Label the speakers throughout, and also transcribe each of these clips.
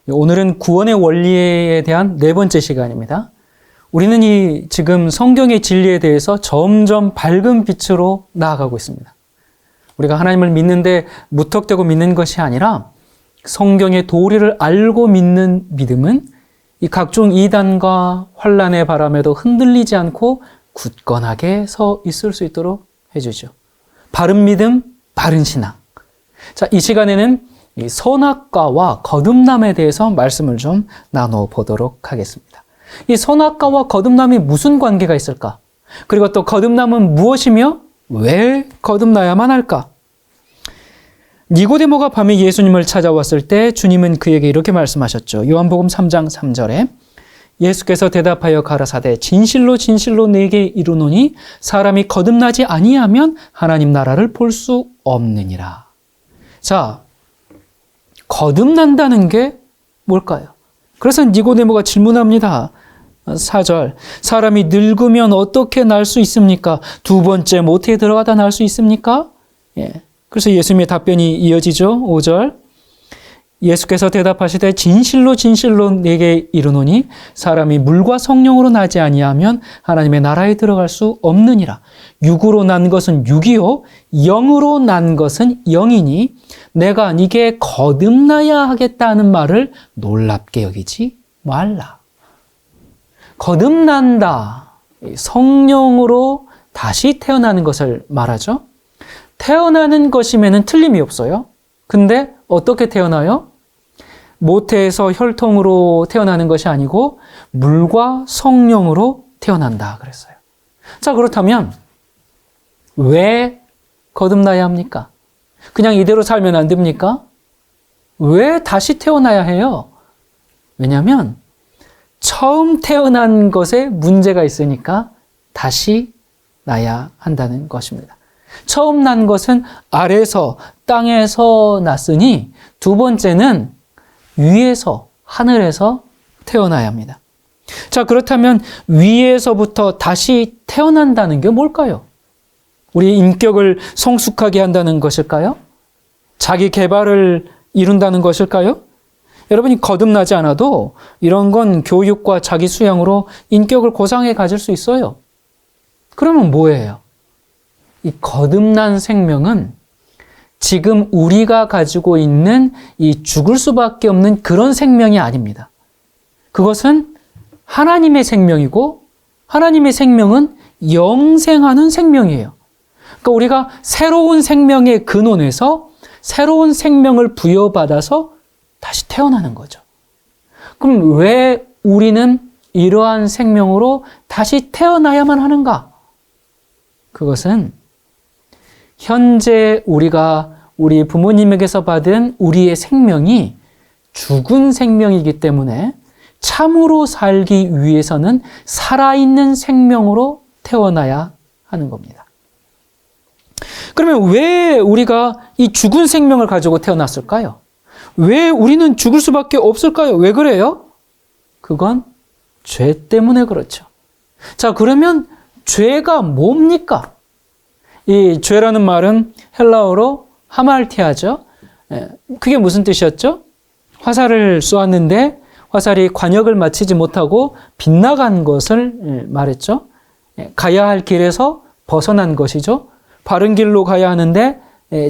Speaker 1: 오늘은 구원의 원리에 대한 네 번째 시간입니다. 우리는 지금 성경의 진리에 대해서 점점 밝은 빛으로 나아가고 있습니다. 우리가 하나님을 믿는데 무턱대고 믿는 것이 아니라 성경의 도리를 알고 믿는 믿음은 이 각종 이단과 환난의 바람에도 흔들리지 않고 굳건하게 서 있을 수 있도록 해주죠. 바른 믿음, 바른 신앙. 자, 이 시간에는 이 선악과와 거듭남에 대해서 말씀을 좀 나눠보도록 하겠습니다. 이 선악과와 거듭남이 무슨 관계가 있을까? 그리고 또 거듭남은 무엇이며 왜 거듭나야만 할까? 니고데모가 밤에 예수님을 찾아왔을 때 주님은 그에게 이렇게 말씀하셨죠. 요한복음 3장 3절에 예수께서 대답하여 가라사대 진실로 진실로 내게 이르노니 사람이 거듭나지 아니하면 하나님 나라를 볼 수 없느니라. 자, 거듭난다는 게 뭘까요? 그래서 니고데모가 질문합니다. 4절, 사람이 늙으면 어떻게 날 수 있습니까? 두 번째 모태에 들어가다 날 수 있습니까? 그래서 예수님의 답변이 이어지죠. 5절, 예수께서 대답하시되 진실로 진실로 내게 이르노니 사람이 물과 성령으로 나지 아니하면 하나님의 나라에 들어갈 수 없느니라. 육으로 난 것은 육이요 영으로 난 것은 영이니 내가 네게 거듭나야 하겠다는 말을 놀랍게 여기지 말라. 거듭난다. 성령으로 다시 태어나는 것을 말하죠. 태어나는 것이면은 틀림이 없어요. 근데 어떻게 태어나요? 모태에서 혈통으로 태어나는 것이 아니고 물과 성령으로 태어난다 그랬어요. 자, 그렇다면 왜 거듭나야 합니까? 그냥 이대로 살면 안 됩니까? 왜 다시 태어나야 해요? 왜냐하면 처음 태어난 것에 문제가 있으니까 다시 나야 한다는 것입니다. 처음 난 것은 아래에서 땅에서 났으니 두 번째는 위에서 하늘에서 태어나야 합니다. 자, 그렇다면 위에서부터 다시 태어난다는 게 뭘까요? 우리의 인격을 성숙하게 한다는 것일까요? 자기 개발을 이룬다는 것일까요? 여러분이 거듭나지 않아도 이런 건 교육과 자기 수양으로 인격을 고상해 가질 수 있어요. 그러면 뭐예요? 이 거듭난 생명은 지금 우리가 가지고 있는 이 죽을 수밖에 없는 그런 생명이 아닙니다. 그것은 하나님의 생명이고 하나님의 생명은 영생하는 생명이에요. 그러니까 우리가 새로운 생명의 근원에서 새로운 생명을 부여받아서 다시 태어나는 거죠. 그럼 왜 우리는 이러한 생명으로 다시 태어나야만 하는가? 그것은 현재 우리가 우리 부모님에게서 받은 우리의 생명이 죽은 생명이기 때문에 참으로 살기 위해서는 살아있는 생명으로 태어나야 하는 겁니다. 그러면 왜 우리가 이 죽은 생명을 가지고 태어났을까요? 왜 우리는 죽을 수밖에 없을까요? 왜 그래요? 그건 죄 때문에 그렇죠. 자, 그러면 죄가 뭡니까? 이 죄라는 말은 헬라어로 하말티아죠. 그게 무슨 뜻이었죠? 화살을 쏘았는데 화살이 관역을 맞추지 못하고 빗나간 것을 말했죠. 가야 할 길에서 벗어난 것이죠. 바른 길로 가야 하는데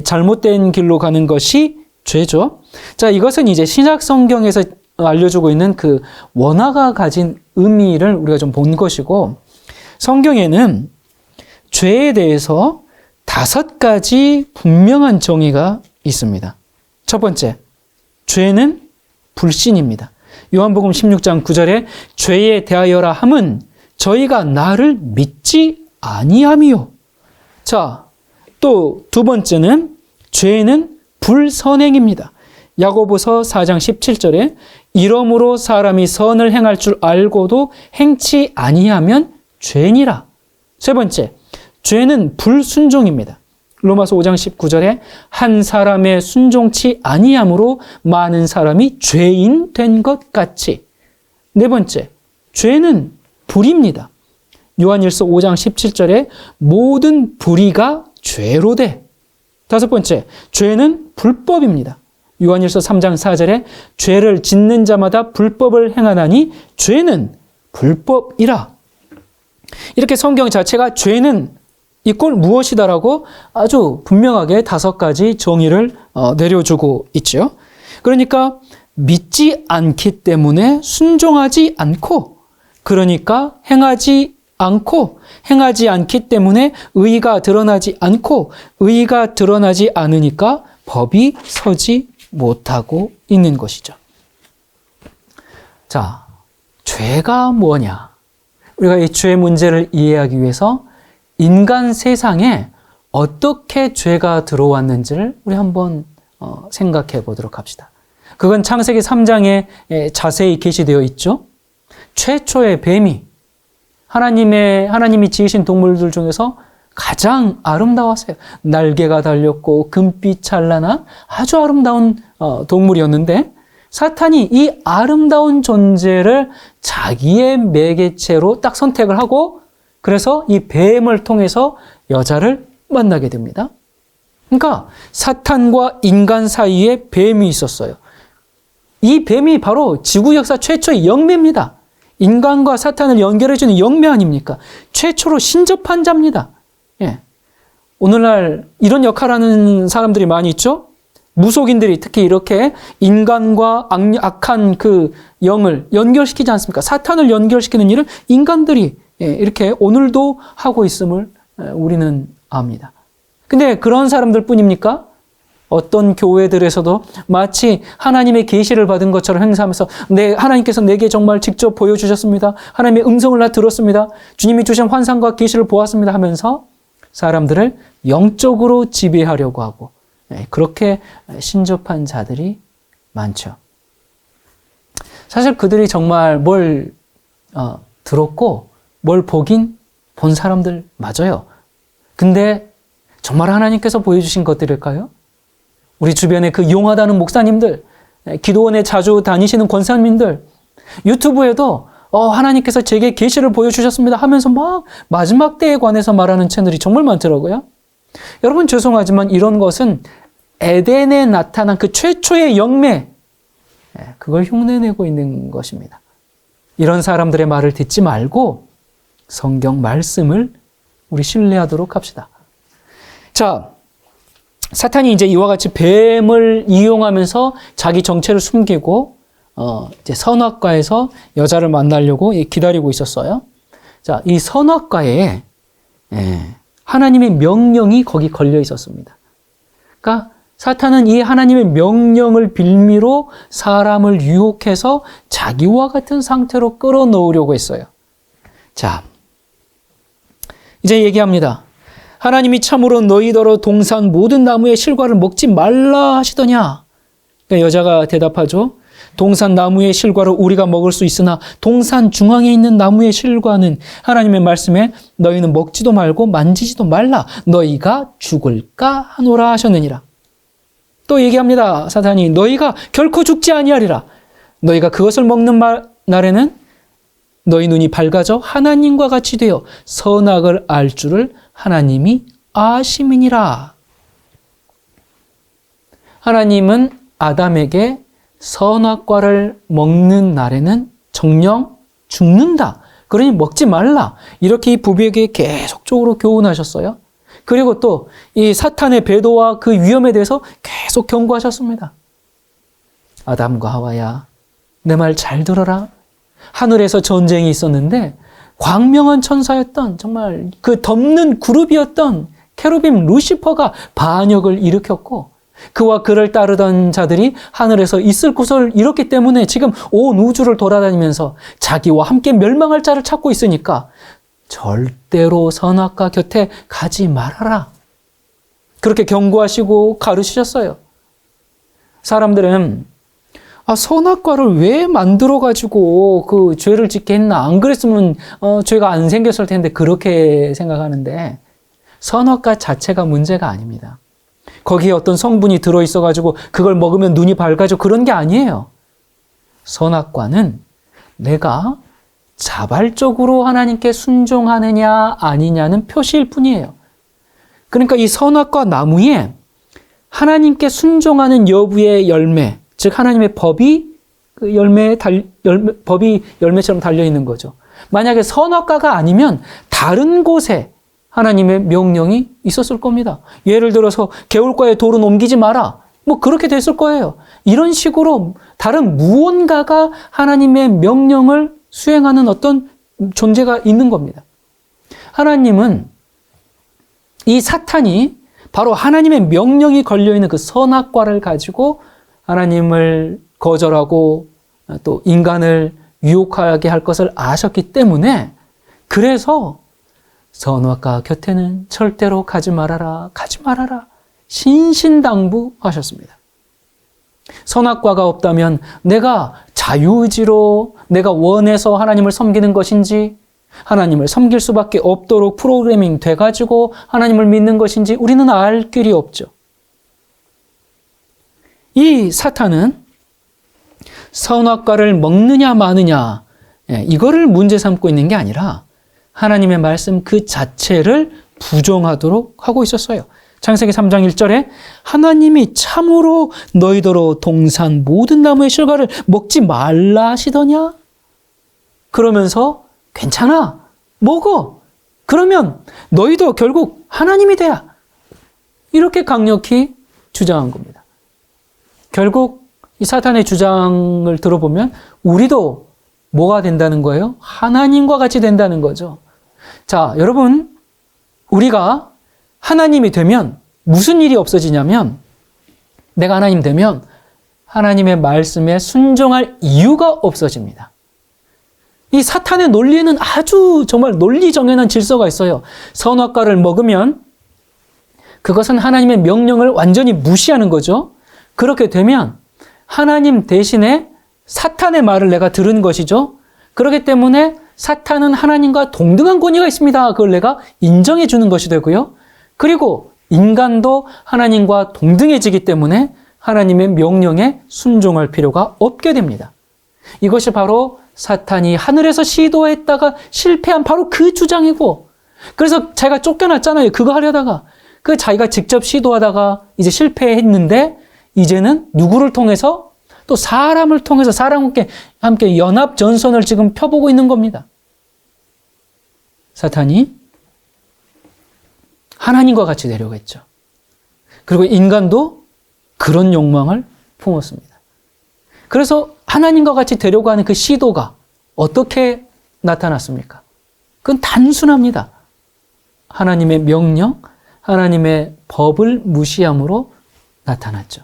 Speaker 1: 잘못된 길로 가는 것이 죄죠. 자, 이것은 이제 신약 성경에서 알려주고 있는 그 원어가 가진 의미를 우리가 좀 본 것이고, 성경에는 죄에 대해서 5가지 분명한 정의가 있습니다. 첫 번째, 죄는 불신입니다. 요한복음 16장 9절에 죄에 대하여라 함은 저희가 나를 믿지 아니함이요. 자, 또 두 번째는 죄는 불선행입니다. 야고보서 4장 17절에 이러므로 사람이 선을 행할 줄 알고도 행치 아니하면 죄니라. 세 번째, 죄는 불순종입니다. 로마서 5장 19절에 한 사람의 순종치 아니함으로 많은 사람이 죄인 된 것 같이. 네 번째, 죄는 불의입니다. 요한일서 5장 17절에 모든 불의가 죄로 돼. 다섯 번째, 죄는 불법입니다. 요한일서 3장 4절에 죄를 짓는 자마다 불법을 행하나니 죄는 불법이라. 이렇게 성경 자체가 죄는 이꼴 무엇이다라고 아주 분명하게 5가지 정의를 내려주고 있죠. 그러니까 믿지 않기 때문에 순종하지 않고, 그러니까 행하지 않기 때문에 의의가 드러나지 않고, 의의가 드러나지 않으니까 법이 서지 못하고 있는 것이죠. 자, 죄가 뭐냐? 우리가 이 죄 문제를 이해하기 위해서 인간 세상에 어떻게 죄가 들어왔는지를 우리 한번 생각해 보도록 합시다. 그건 창세기 3장에 자세히 게시되어 있죠. 최초의 뱀이 하나님이 지으신 동물들 중에서 가장 아름다웠어요. 날개가 달렸고 금빛 찬란한 아주 아름다운 동물이었는데, 사탄이 이 아름다운 존재를 자기의 매개체로 딱 선택을 하고, 그래서 이 뱀을 통해서 여자를 만나게 됩니다. 그러니까 사탄과 인간 사이에 뱀이 있었어요. 이 뱀이 바로 지구 역사 최초의 영매입니다. 인간과 사탄을 연결해주는 영매 아닙니까? 최초로 신접한 자입니다. 예. 오늘날 이런 역할하는 사람들이 많이 있죠? 무속인들이 특히 이렇게 인간과 악한 그 영을 연결시키지 않습니까? 사탄을 연결시키는 일을 인간들이 이렇게 오늘도 하고 있음을 우리는 압니다. 근데 그런 사람들 뿐입니까? 어떤 교회들에서도 마치 하나님의 계시를 받은 것처럼 행사하면서 하나님께서 내게 정말 직접 보여주셨습니다. 하나님의 음성을 나 들었습니다. 주님이 주신 환상과 계시를 보았습니다 하면서 사람들을 영적으로 지배하려고 하고, 그렇게 신접한 자들이 많죠. 사실 그들이 정말 뭘 들었고 뭘 보긴 본 사람들 맞아요. 근데 정말 하나님께서 보여주신 것들일까요? 우리 주변에 그 용하다는 목사님들, 기도원에 자주 다니시는 권사님들, 유튜브에도 하나님께서 제게 계시를 보여주셨습니다 하면서 막 마지막 때에 관해서 말하는 채널이 정말 많더라고요. 여러분, 죄송하지만 이런 것은 에덴에 나타난 그 최초의 영매, 그걸 흉내내고 있는 것입니다. 이런 사람들의 말을 듣지 말고 성경 말씀을 우리 신뢰하도록 합시다. 자, 사탄이 이제 이와 같이 뱀을 이용하면서 자기 정체를 숨기고 이제 선악과에서 여자를 만나려고 기다리고 있었어요. 자, 이 선악과에 하나님의 명령이 거기 걸려 있었습니다. 그러니까 사탄은 이 하나님의 명령을 빌미로 사람을 유혹해서 자기와 같은 상태로 끌어놓으려고 했어요. 자, 이제 얘기합니다. 하나님이 참으로 너희더러 동산 모든 나무의 실과를 먹지 말라 하시더냐? 그러니까 여자가 대답하죠. 동산 나무의 실과를 우리가 먹을 수 있으나 동산 중앙에 있는 나무의 실과는 하나님의 말씀에 너희는 먹지도 말고 만지지도 말라. 너희가 죽을까 하노라 하셨느니라. 또 얘기합니다. 사탄이 너희가 결코 죽지 아니하리라. 너희가 그것을 먹는 날에는 너희 눈이 밝아져 하나님과 같이 되어 선악을 알 줄을 하나님이 아심이니라. 하나님은 아담에게 선악과를 먹는 날에는 정녕 죽는다. 그러니 먹지 말라. 이렇게 이 부부에게 계속적으로 교훈하셨어요. 그리고 또 이 사탄의 배도와 그 위험에 대해서 계속 경고하셨습니다. 아담과 하와야, 내 말 잘 들어라. 하늘에서 전쟁이 있었는데 광명한 천사였던 정말 그 덮는 그룹이었던 케루빔 루시퍼가 반역을 일으켰고, 그와 그를 따르던 자들이 하늘에서 있을 곳을 잃었기 때문에 지금 온 우주를 돌아다니면서 자기와 함께 멸망할 자를 찾고 있으니까 절대로 선악과 곁에 가지 말아라. 그렇게 경고하시고 가르치셨어요. 사람들은 선악과를 왜 만들어가지고 그 죄를 짓게 했나? 안 그랬으면 죄가 안 생겼을 텐데 그렇게 생각하는데, 선악과 자체가 문제가 아닙니다. 거기에 어떤 성분이 들어있어가지고 그걸 먹으면 눈이 밝아지고 그런 게 아니에요. 선악과는 내가 자발적으로 하나님께 순종하느냐 아니냐는 표시일 뿐이에요. 그러니까 이 선악과 나무에 하나님께 순종하는 여부의 열매, 즉 하나님의 법이 그 법이 열매처럼 달려있는 거죠. 만약에 선악과가 아니면 다른 곳에 하나님의 명령이 있었을 겁니다. 예를 들어서 개울가에 돌은 옮기지 마라. 뭐 그렇게 됐을 거예요. 이런 식으로 다른 무언가가 하나님의 명령을 수행하는 어떤 존재가 있는 겁니다. 하나님은 이 사탄이 바로 하나님의 명령이 걸려있는 그 선악과를 가지고 하나님을 거절하고 또 인간을 유혹하게 할 것을 아셨기 때문에 그래서 선악과 곁에는 절대로 가지 말아라, 가지 말아라 신신당부하셨습니다. 선악과가 없다면 내가 자유의지로 내가 원해서 하나님을 섬기는 것인지 하나님을 섬길 수밖에 없도록 프로그래밍 돼가지고 하나님을 믿는 것인지 우리는 알 길이 없죠. 이 사탄은 선악과를 먹느냐 마느냐 이거를 문제 삼고 있는 게 아니라 하나님의 말씀 그 자체를 부정하도록 하고 있었어요. 창세기 3장 1절에 하나님이 참으로 너희더러 동산 모든 나무의 실과를 먹지 말라 하시더냐? 그러면서 괜찮아, 먹어. 그러면 너희도 결국 하나님이 돼야. 이렇게 강력히 주장한 겁니다. 결국 이 사탄의 주장을 들어보면 우리도 뭐가 된다는 거예요? 하나님과 같이 된다는 거죠. 자, 여러분, 우리가 하나님이 되면 무슨 일이 없어지냐면 내가 하나님 되면 하나님의 말씀에 순종할 이유가 없어집니다. 이 사탄의 논리에는 아주 정말 논리정연한 질서가 있어요. 선악과를 먹으면 그것은 하나님의 명령을 완전히 무시하는 거죠. 그렇게 되면 하나님 대신에 사탄의 말을 내가 들은 것이죠. 그렇기 때문에 사탄은 하나님과 동등한 권위가 있습니다. 그걸 내가 인정해 주는 것이 되고요. 그리고 인간도 하나님과 동등해지기 때문에 하나님의 명령에 순종할 필요가 없게 됩니다. 이것이 바로 사탄이 하늘에서 시도했다가 실패한 바로 그 주장이고, 그래서 자기가 쫓겨났잖아요. 그거 하려다가. 그 자기가 직접 시도하다가 이제 실패했는데 이제는 누구를 통해서? 또 사람을 통해서 사람과 함께 연합 전선을 지금 펴보고 있는 겁니다. 사탄이 하나님과 같이 되려고 했죠. 그리고 인간도 그런 욕망을 품었습니다. 그래서 하나님과 같이 되려고 하는 그 시도가 어떻게 나타났습니까? 그건 단순합니다. 하나님의 명령, 하나님의 법을 무시함으로 나타났죠.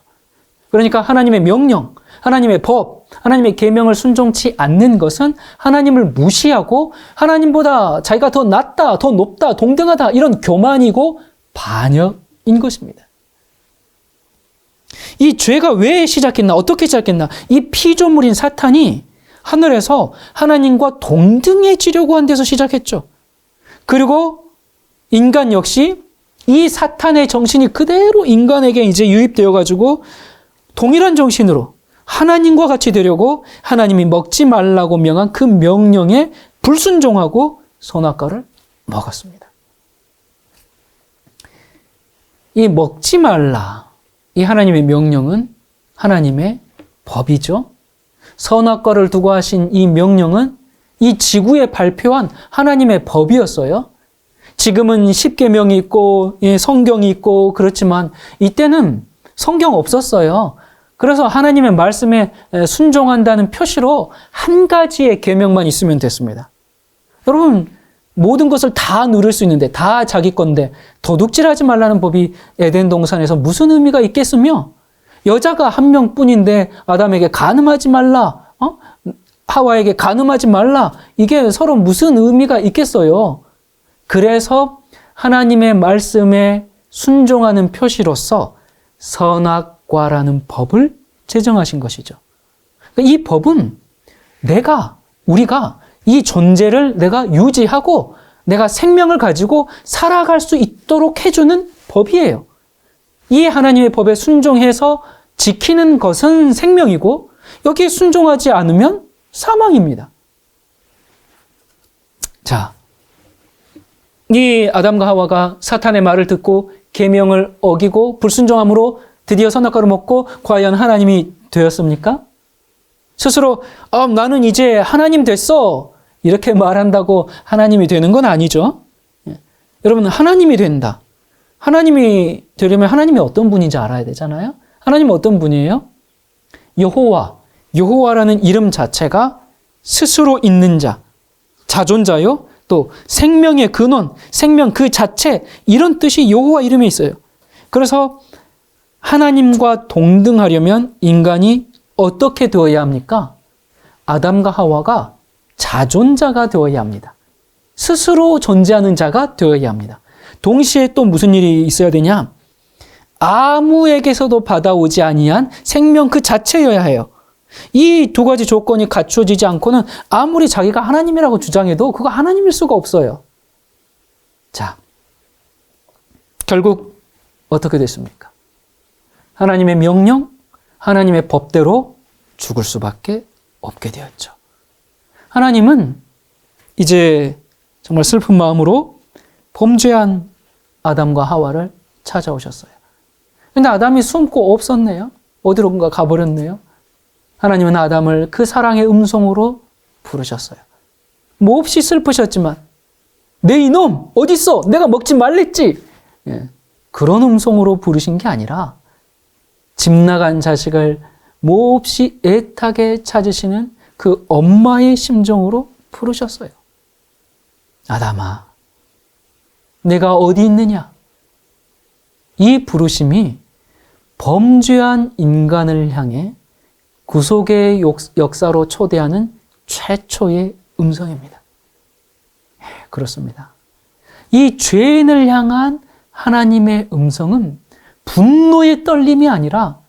Speaker 1: 그러니까 하나님의 명령, 하나님의 법, 하나님의 계명을 순종치 않는 것은 하나님을 무시하고 하나님보다 자기가 더 낫다, 더 높다, 동등하다 이런 교만이고 반역인 것입니다. 이 죄가 왜 시작했나? 어떻게 시작했나? 이 피조물인 사탄이 하늘에서 하나님과 동등해지려고 한 데서 시작했죠. 그리고 인간 역시 이 사탄의 정신이 그대로 인간에게 이제 유입되어 가지고 동일한 정신으로 하나님과 같이 되려고 하나님이 먹지 말라고 명한 그 명령에 불순종하고 선악과를 먹었습니다. 이 먹지 말라, 이 하나님의 명령은 하나님의 법이죠. 선악과를 두고 하신 이 명령은 이 지구에 발표한 하나님의 법이었어요. 지금은 십계명이 있고 성경이 있고 그렇지만 이때는 성경 없었어요. 그래서 하나님의 말씀에 순종한다는 표시로 한 가지의 계명만 있으면 됐습니다. 여러분, 모든 것을 다 누릴 수 있는데, 다 자기 건데 도둑질하지 말라는 법이 에덴 동산에서 무슨 의미가 있겠으며, 여자가 한 명뿐인데 아담에게 간음하지 말라, 하와에게 간음하지 말라, 이게 서로 무슨 의미가 있겠어요. 그래서 하나님의 말씀에 순종하는 표시로서 선악과라는 법을 제정하신 것이죠. 이 법은 우리가 이 존재를 내가 유지하고 내가 생명을 가지고 살아갈 수 있도록 해주는 법이에요. 이 하나님의 법에 순종해서 지키는 것은 생명이고 여기에 순종하지 않으면 사망입니다. 자, 이 아담과 하와가 사탄의 말을 듣고 계명을 어기고 불순종함으로 드디어 선악과를 먹고 과연 하나님이 되었습니까? 스스로 나는 이제 하나님 됐어 이렇게 말한다고 하나님이 되는 건 아니죠. 여러분, 하나님이 된다. 하나님이 되려면 하나님이 어떤 분인지 알아야 되잖아요. 하나님은 어떤 분이에요? 여호와라는 이름 자체가 스스로 있는 자, 자존자요. 또 생명의 근원, 생명 그 자체, 이런 뜻이 여호와 이름에 있어요. 그래서 하나님과 동등하려면 인간이 어떻게 되어야 합니까? 아담과 하와가 자존자가 되어야 합니다. 스스로 존재하는 자가 되어야 합니다. 동시에 또 무슨 일이 있어야 되냐? 아무에게서도 받아오지 아니한 생명 그 자체여야 해요. 이 두 가지 조건이 갖춰지지 않고는 아무리 자기가 하나님이라고 주장해도 그거 하나님일 수가 없어요. 자, 결국 어떻게 됐습니까? 하나님의 명령, 하나님의 법대로 죽을 수밖에 없게 되었죠. 하나님은 이제 정말 슬픈 마음으로 범죄한 아담과 하와를 찾아오셨어요. 근데 아담이 숨고 없었네요. 어디론가 가버렸네요. 하나님은 아담을 그 사랑의 음성으로 부르셨어요. 몹시 슬프셨지만 내 이놈 어딨어? 내가 먹지 말랬지. 그런 음성으로 부르신 게 아니라 집 나간 자식을 몹시 애타게 찾으시는 그 엄마의 심정으로 부르셨어요. 아담아, 내가 어디 있느냐? 이 부르심이 범죄한 인간을 향해 구속의 역사로 초대하는 최초의 음성입니다. 그렇습니다. 이 죄인을 향한 하나님의 음성은 분노의 떨림이 아니라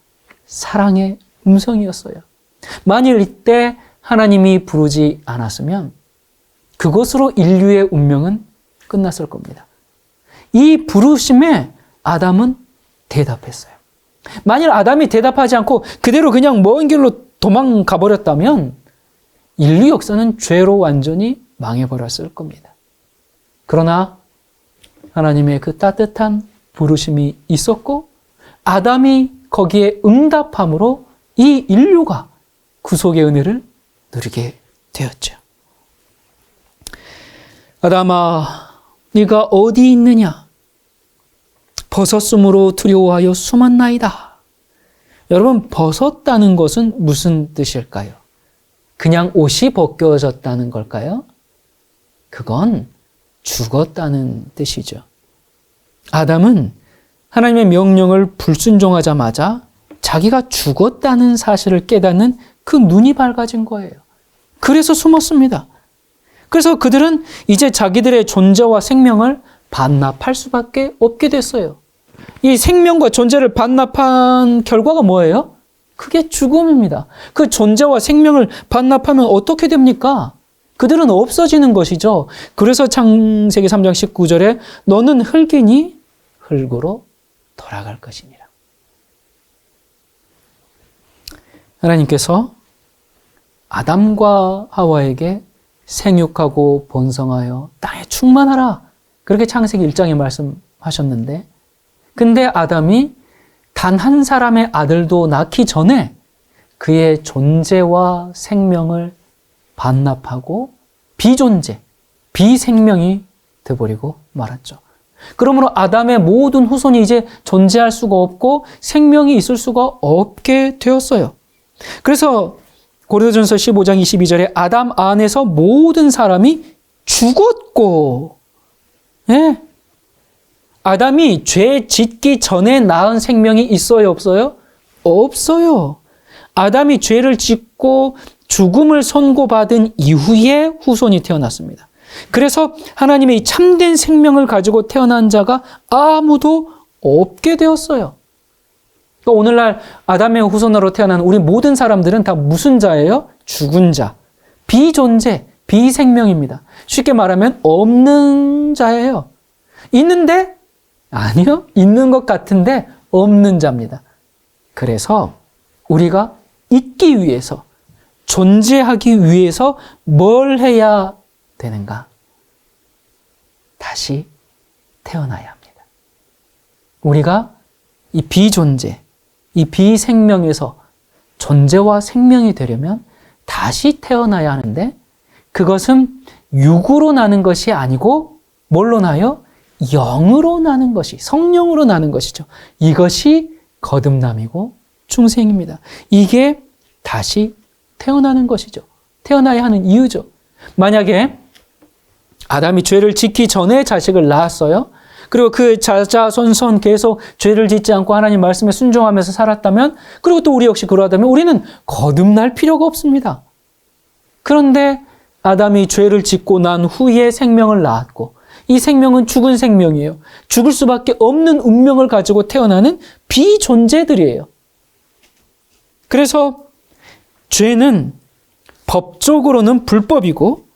Speaker 1: 사랑의 음성이었어요. 만일 이때 하나님이 부르지 않았으면 그것으로 인류의 운명은 끝났을 겁니다. 이 부르심에 아담은 대답했어요. 만일 아담이 대답하지 않고 그대로 그냥 먼 길로 도망가 버렸다면 인류 역사는 죄로 완전히 망해버렸을 겁니다. 그러나 하나님의 그 따뜻한 부르심이 있었고 아담이 거기에 응답함으로 이 인류가 구속의 은혜를 누리게 되었죠. 아담아, 네가 어디 있느냐? 벗었으므로 두려워하여 숨었나이다. 여러분, 벗었다는 것은 무슨 뜻일까요? 그냥 옷이 벗겨졌다는 걸까요? 그건 죽었다는 뜻이죠. 아담은 하나님의 명령을 불순종하자마자 자기가 죽었다는 사실을 깨닫는 그 눈이 밝아진 거예요. 그래서 숨었습니다. 그래서 그들은 이제 자기들의 존재와 생명을 반납할 수밖에 없게 됐어요. 이 생명과 존재를 반납한 결과가 뭐예요? 그게 죽음입니다. 그 존재와 생명을 반납하면 어떻게 됩니까? 그들은 없어지는 것이죠. 그래서 창세기 3장 19절에 너는 흙이니 흙으로 돌아갈 것이니라. 하나님께서 아담과 하와에게 생육하고 번성하여 땅에 충만하라. 그렇게 창세기 1장에 말씀하셨는데, 근데 아담이 단 한 사람의 아들도 낳기 전에 그의 존재와 생명을 반납하고 비존재, 비생명이 되어버리고 말았죠. 그러므로 아담의 모든 후손이 이제 존재할 수가 없고 생명이 있을 수가 없게 되었어요. 그래서 고린도전서 15장 22절에 아담 안에서 모든 사람이 죽었고, 예? 아담이 죄 짓기 전에 낳은 생명이 있어요, 없어요? 없어요. 아담이 죄를 짓고 죽음을 선고받은 이후에 후손이 태어났습니다. 그래서 하나님의 이 참된 생명을 가지고 태어난 자가 아무도 없게 되었어요. 그러니까 오늘날 아담의 후손으로 태어난 우리 모든 사람들은 다 무슨 자예요? 죽은 자, 비존재, 비생명입니다. 쉽게 말하면 없는 자예요. 있는데? 아니요. 있는 것 같은데 없는 자입니다. 그래서 우리가 있기 위해서, 존재하기 위해서 뭘 해야 되는가? 다시 태어나야 합니다. 우리가 이 비존재, 이 비생명에서 존재와 생명이 되려면 다시 태어나야 하는데 그것은 육으로 나는 것이 아니고 뭘로 나요? 영으로 나는 것이, 성령으로 나는 것이죠. 이것이 거듭남이고 중생입니다. 이게 다시 태어나는 것이죠. 태어나야 하는 이유죠. 만약에 아담이 죄를 짓기 전에 자식을 낳았어요. 그리고 그 자자손손 계속 죄를 짓지 않고 하나님 말씀에 순종하면서 살았다면, 그리고 또 우리 역시 그러하다면 우리는 거듭날 필요가 없습니다. 그런데 아담이 죄를 짓고 난 후에 생명을 낳았고, 이 생명은 죽은 생명이에요. 죽을 수밖에 없는 운명을 가지고 태어나는 비존재들이에요. 그래서 죄는 법적으로는 불법이고,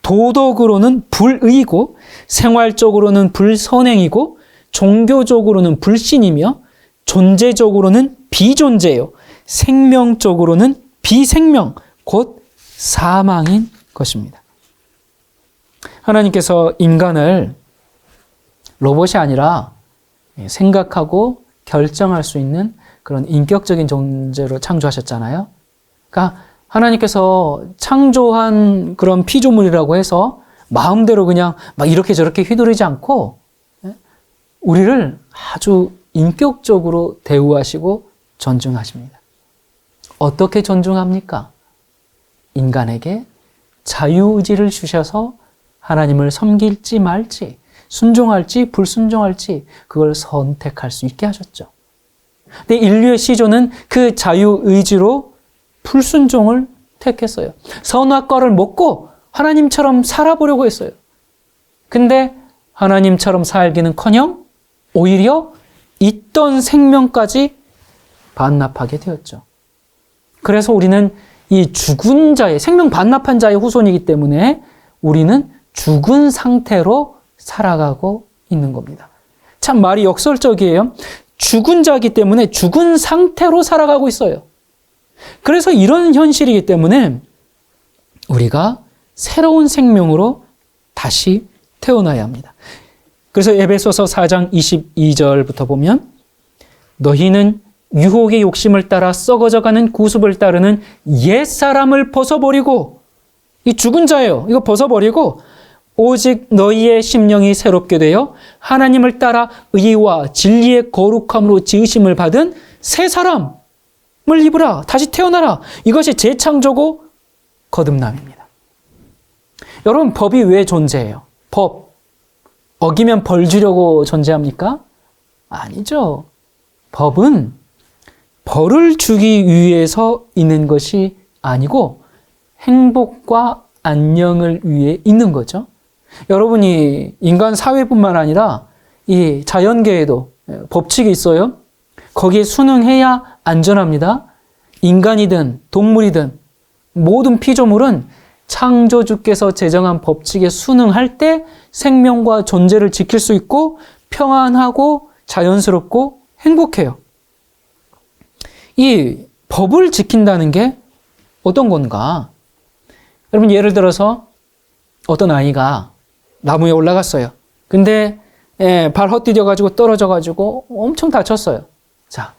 Speaker 1: 도덕으로는 불의이고, 생활적으로는 불선행이고, 종교적으로는 불신이며, 존재적으로는 비존재예요. 생명적으로는 비생명, 곧 사망인 것입니다. 하나님께서 인간을 로봇이 아니라 생각하고 결정할 수 있는 그런 인격적인 존재로 창조하셨잖아요. 그러니까 하나님께서 창조한 그런 피조물이라고 해서 마음대로 그냥 막 이렇게 저렇게 휘두르지 않고 우리를 아주 인격적으로 대우하시고 존중하십니다. 어떻게 존중합니까? 인간에게 자유의지를 주셔서 하나님을 섬길지 말지, 순종할지 불순종할지 그걸 선택할 수 있게 하셨죠. 근데 인류의 시조는 그 자유의지로 불순종을 택했어요. 선악과를 먹고 하나님처럼 살아보려고 했어요. 근데 하나님처럼 살기는커녕 오히려 있던 생명까지 반납하게 되었죠. 그래서 우리는 이 죽은 자의, 생명 반납한 자의 후손이기 때문에 우리는 죽은 상태로 살아가고 있는 겁니다. 참 말이 역설적이에요. 죽은 자이기 때문에 죽은 상태로 살아가고 있어요. 그래서 이런 현실이기 때문에 우리가 새로운 생명으로 다시 태어나야 합니다. 그래서 에베소서 4장 22절부터 보면 너희는 유혹의 욕심을 따라 썩어져가는 구습을 따르는 옛사람을 벗어버리고, 이 죽은 자예요. 이거 벗어버리고 오직 너희의 심령이 새롭게 되어 하나님을 따라 의와 진리의 거룩함으로 지으심을 받은 새 사람을 입으라. 다시 태어나라. 이것이 재창조고 거듭남입니다. 여러분, 법이 왜 존재해요? 법. 어기면 벌 주려고 존재합니까? 아니죠. 법은 벌을 주기 위해서 있는 것이 아니고 행복과 안녕을 위해 있는 거죠. 여러분이 인간 사회뿐만 아니라 이 자연계에도 법칙이 있어요. 거기에 순응해야 안전합니다. 인간이든 동물이든 모든 피조물은 창조주께서 제정한 법칙에 순응할 때 생명과 존재를 지킬 수 있고 평안하고 자연스럽고 행복해요. 이 법을 지킨다는 게 어떤 건가? 여러분, 예를 들어서 어떤 아이가 나무에 올라갔어요. 근데 발 헛디뎌가지고 떨어져가지고 엄청 다쳤어요. 자,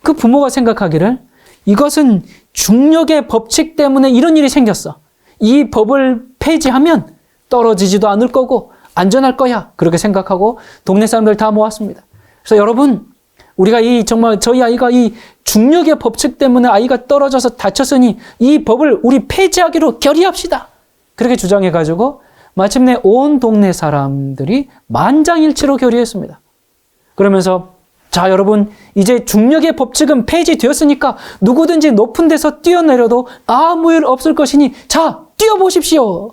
Speaker 1: 그 부모가 생각하기를 이것은 중력의 법칙 때문에 이런 일이 생겼어. 이 법을 폐지하면 떨어지지도 않을 거고 안전할 거야. 그렇게 생각하고 동네 사람들 다 모았습니다. 그래서 여러분, 우리가 정말 저희 아이가 이 중력의 법칙 때문에 아이가 떨어져서 다쳤으니 이 법을 우리 폐지하기로 결의합시다. 그렇게 주장해가지고 마침내 온 동네 사람들이 만장일치로 결의했습니다. 그러면서 자, 여러분, 이제 중력의 법칙은 폐지되었으니까 누구든지 높은 데서 뛰어내려도 아무 일 없을 것이니 자, 뛰어보십시오.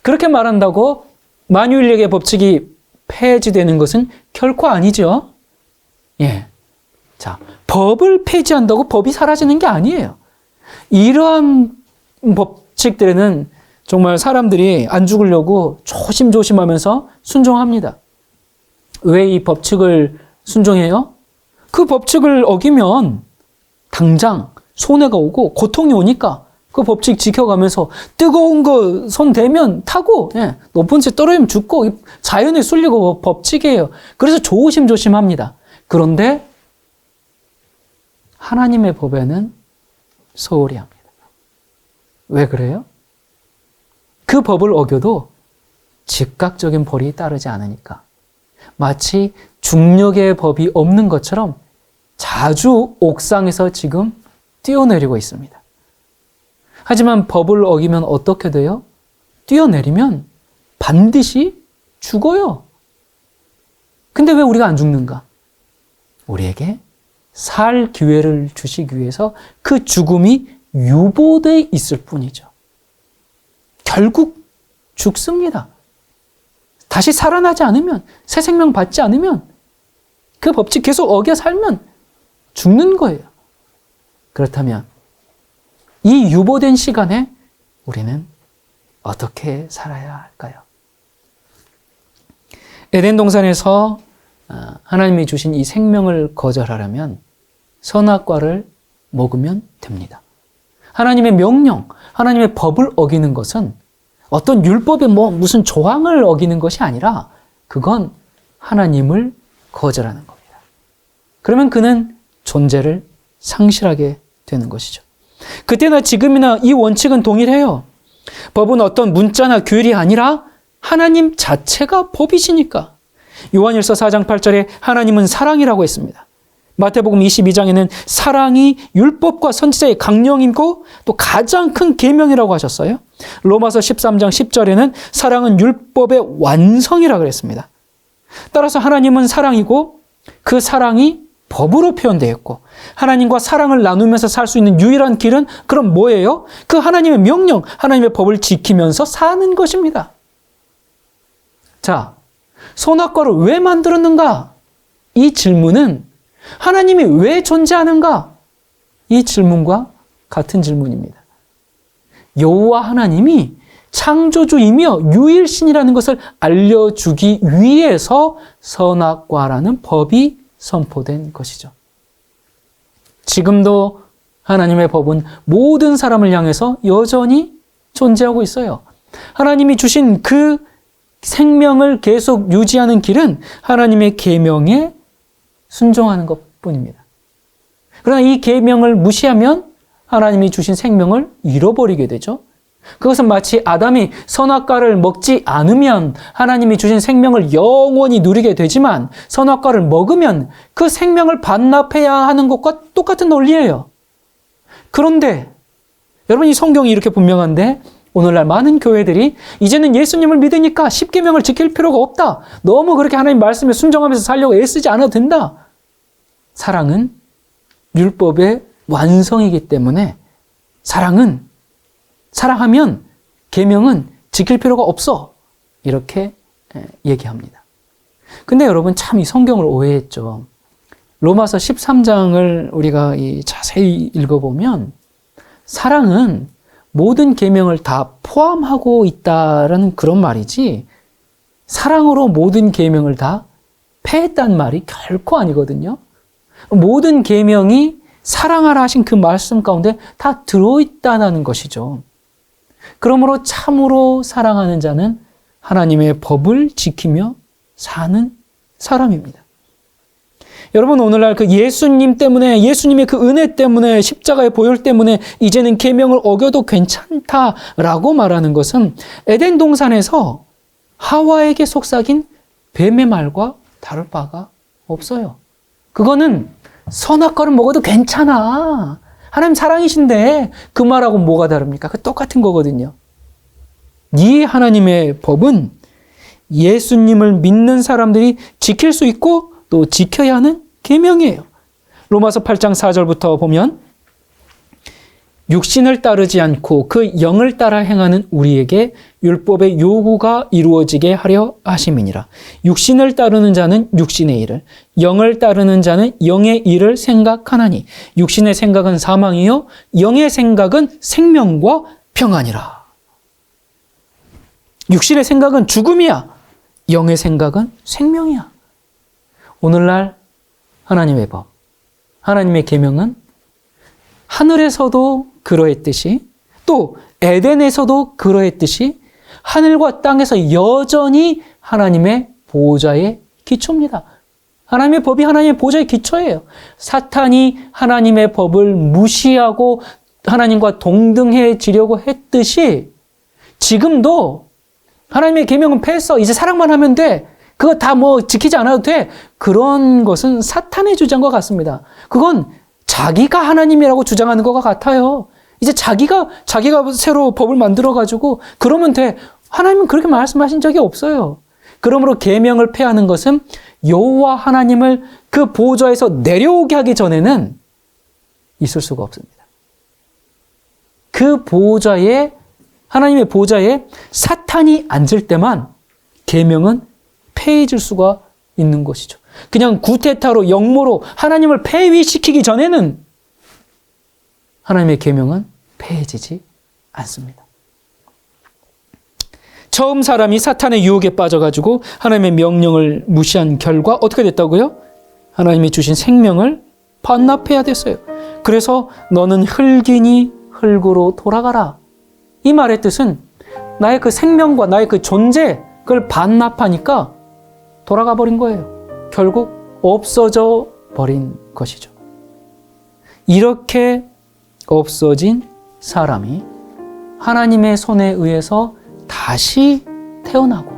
Speaker 1: 그렇게 말한다고 만유인력의 법칙이 폐지되는 것은 결코 아니죠. 예. 자, 법을 폐지한다고 법이 사라지는 게 아니에요. 이러한 법칙들에는 정말 사람들이 안 죽으려고 조심조심하면서 순종합니다. 왜 이 법칙을 순종해요? 그 법칙을 어기면 당장 손해가 오고 고통이 오니까 그 법칙 지켜가면서 뜨거운 거 손 대면 타고 높은 데 떨어지면 죽고 자연에 쏠리고 법칙이에요. 그래서 조심조심합니다. 그런데 하나님의 법에는 소홀히 합니다. 왜 그래요? 그 법을 어겨도 즉각적인 벌이 따르지 않으니까 마치 중력의 법이 없는 것처럼 자주 옥상에서 지금 뛰어내리고 있습니다. 하지만 법을 어기면 어떻게 돼요? 뛰어내리면 반드시 죽어요. 근데 왜 우리가 안 죽는가? 우리에게 살 기회를 주시기 위해서 그 죽음이 유보되어 있을 뿐이죠. 결국 죽습니다. 다시 살아나지 않으면, 새 생명 받지 않으면, 그 법칙 계속 어겨 살면 죽는 거예요. 그렇다면 이 유보된 시간에 우리는 어떻게 살아야 할까요? 에덴 동산에서 하나님이 주신 이 생명을 거절하려면 선악과를 먹으면 됩니다. 하나님의 명령, 하나님의 법을 어기는 것은 어떤 율법의 무슨 조항을 어기는 것이 아니라 그건 하나님을 거절하는 겁니다. 그러면 그는 존재를 상실하게 되는 것이죠. 그때나 지금이나 이 원칙은 동일해요. 법은 어떤 문자나 규율이 아니라 하나님 자체가 법이시니까. 요한일서 4장 8절에 하나님은 사랑이라고 했습니다. 마태복음 22장에는 사랑이 율법과 선지자의 강령이고 또 가장 큰 계명이라고 하셨어요. 로마서 13장 10절에는 사랑은 율법의 완성이라고 그랬습니다. 따라서 하나님은 사랑이고 그 사랑이 법으로 표현되어 있고 하나님과 사랑을 나누면서 살 수 있는 유일한 길은 그럼 뭐예요? 그 하나님의 명령, 하나님의 법을 지키면서 사는 것입니다. 자, 선악과를 왜 만들었는가? 이 질문은 하나님이 왜 존재하는가? 이 질문과 같은 질문입니다. 여호와 하나님이 창조주이며 유일신이라는 것을 알려주기 위해서 선악과라는 법이 선포된 것이죠. 지금도 하나님의 법은 모든 사람을 향해서 여전히 존재하고 있어요. 하나님이 주신 그 생명을 계속 유지하는 길은 하나님의 계명에 순종하는 것뿐입니다. 그러나 이 계명을 무시하면 하나님이 주신 생명을 잃어버리게 되죠. 그것은 마치 아담이 선악과를 먹지 않으면 하나님이 주신 생명을 영원히 누리게 되지만 선악과를 먹으면 그 생명을 반납해야 하는 것과 똑같은 논리예요. 그런데 여러분, 이 성경이 이렇게 분명한데 오늘날 많은 교회들이 이제는 예수님을 믿으니까 10계명을 지킬 필요가 없다. 너무 그렇게 하나님 말씀에 순종하면서 살려고 애쓰지 않아도 된다. 사랑은 율법의 완성이기 때문에 사랑하면 계명은 지킬 필요가 없어. 이렇게 얘기합니다. 근데 여러분 참 이 성경을 오해했죠. 로마서 13장을 우리가 자세히 읽어보면 사랑은 모든 계명을 다 포함하고 있다라는 그런 말이지 사랑으로 모든 계명을 다 폐했다는 말이 결코 아니거든요. 모든 계명이 사랑하라 하신 그 말씀 가운데 다 들어있다는 것이죠. 그러므로 참으로 사랑하는 자는 하나님의 법을 지키며 사는 사람입니다. 여러분, 오늘날 그 예수님 때문에, 예수님의 그 은혜 때문에, 십자가의 보혈 때문에 이제는 계명을 어겨도 괜찮다라고 말하는 것은 에덴 동산에서 하와에게 속삭인 뱀의 말과 다를 바가 없어요. 그거는 선악과를 먹어도 괜찮아. 하나님 사랑이신데 그 말하고 뭐가 다릅니까? 그 똑같은 거거든요. 이 하나님의 법은 예수님을 믿는 사람들이 지킬 수 있고 또 지켜야 하는 계명이에요. 로마서 8장 4절부터 보면 육신을 따르지 않고 그 영을 따라 행하는 우리에게 율법의 요구가 이루어지게 하려 하심이니라. 육신을 따르는 자는 육신의 일을, 영을 따르는 자는 영의 일을 생각하나니 육신의 생각은 사망이요 영의 생각은 생명과 평안이라. 육신의 생각은 죽음이야. 영의 생각은 생명이야. 오늘날 하나님의 법, 하나님의 계명은 하늘에서도 그러했듯이 또 에덴에서도 그러했듯이 하늘과 땅에서 여전히 하나님의 보호자의 기초입니다. 하나님의 법이 하나님의 보좌의 기초예요. 사탄이 하나님의 법을 무시하고 하나님과 동등해지려고 했듯이 지금도 하나님의 계명은 폐했어. 이제 사랑만 하면 돼. 그거 다 뭐 지키지 않아도 돼. 그런 것은 사탄의 주장과 같습니다. 그건 자기가 하나님이라고 주장하는 것과 같아요. 이제 자기가 새로 법을 만들어가지고 그러면 돼. 하나님은 그렇게 말씀하신 적이 없어요. 그러므로 계명을 폐하는 것은 여호와 하나님을 그 보좌에서 내려오게 하기 전에는 있을 수가 없습니다. 그 보좌에, 하나님의 보좌에 사탄이 앉을 때만 계명은 폐해질 수가 있는 것이죠. 그냥 구테타로 역모로 하나님을 폐위시키기 전에는 하나님의 계명은 폐해지지 않습니다. 처음 사람이 사탄의 유혹에 빠져가지고 하나님의 명령을 무시한 결과 어떻게 됐다고요? 하나님이 주신 생명을 반납해야 됐어요. 그래서 너는 흙이니 흙으로 돌아가라. 이 말의 뜻은 나의 그 생명과 나의 그 존재, 그걸 반납하니까 돌아가 버린 거예요. 결국 없어져 버린 것이죠. 이렇게 없어진 사람이 하나님의 손에 의해서 다시 태어나고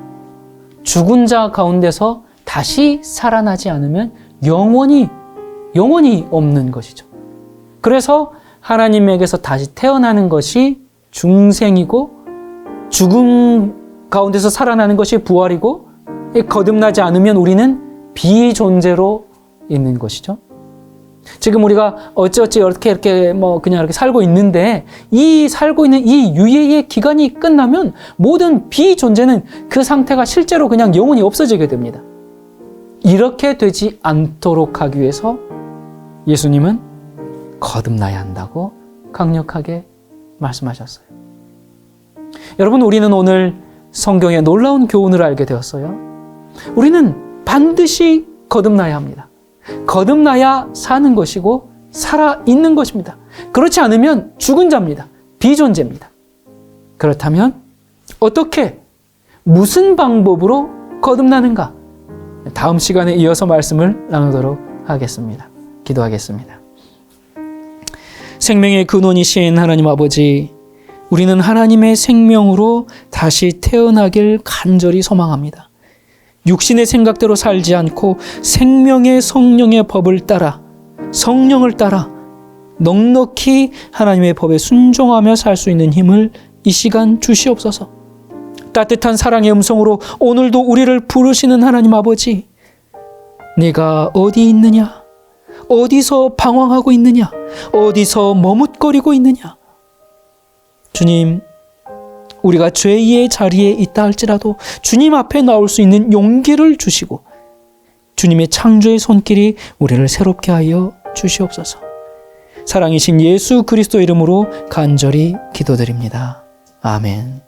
Speaker 1: 죽은 자 가운데서 다시 살아나지 않으면 영원히 없는 것이죠. 그래서 하나님에게서 다시 태어나는 것이 중생이고 죽음 가운데서 살아나는 것이 부활이고 거듭나지 않으면 우리는 비존재로 있는 것이죠. 지금 우리가 어찌어찌 이렇게 그냥 이렇게 살고 있는데 이 살고 있는 이 유예의 기간이 끝나면 모든 비존재는 그 상태가 실제로 그냥 영원히 없어지게 됩니다. 이렇게 되지 않도록 하기 위해서 예수님은 거듭나야 한다고 강력하게 말씀하셨어요. 여러분, 우리는 오늘 성경의 놀라운 교훈을 알게 되었어요. 우리는 반드시 거듭나야 합니다. 거듭나야 사는 것이고 살아있는 것입니다. 그렇지 않으면 죽은 자입니다. 비존재입니다. 그렇다면 어떻게, 무슨 방법으로 거듭나는가? 다음 시간에 이어서 말씀을 나누도록 하겠습니다. 기도하겠습니다. 생명의 근원이신 하나님 아버지, 우리는 하나님의 생명으로 다시 태어나길 간절히 소망합니다. 육신의 생각대로 살지 않고 생명의 성령의 법을 따라, 성령을 따라 넉넉히 하나님의 법에 순종하며 살 수 있는 힘을 이 시간 주시옵소서. 따뜻한 사랑의 음성으로 오늘도 우리를 부르시는 하나님 아버지, 네가 어디 있느냐? 어디서 방황하고 있느냐? 어디서 머뭇거리고 있느냐? 주님, 우리가 죄의 자리에 있다 할지라도 주님 앞에 나올 수 있는 용기를 주시고 주님의 창조의 손길이 우리를 새롭게 하여 주시옵소서. 사랑이신 예수 그리스도 이름으로 간절히 기도드립니다. 아멘.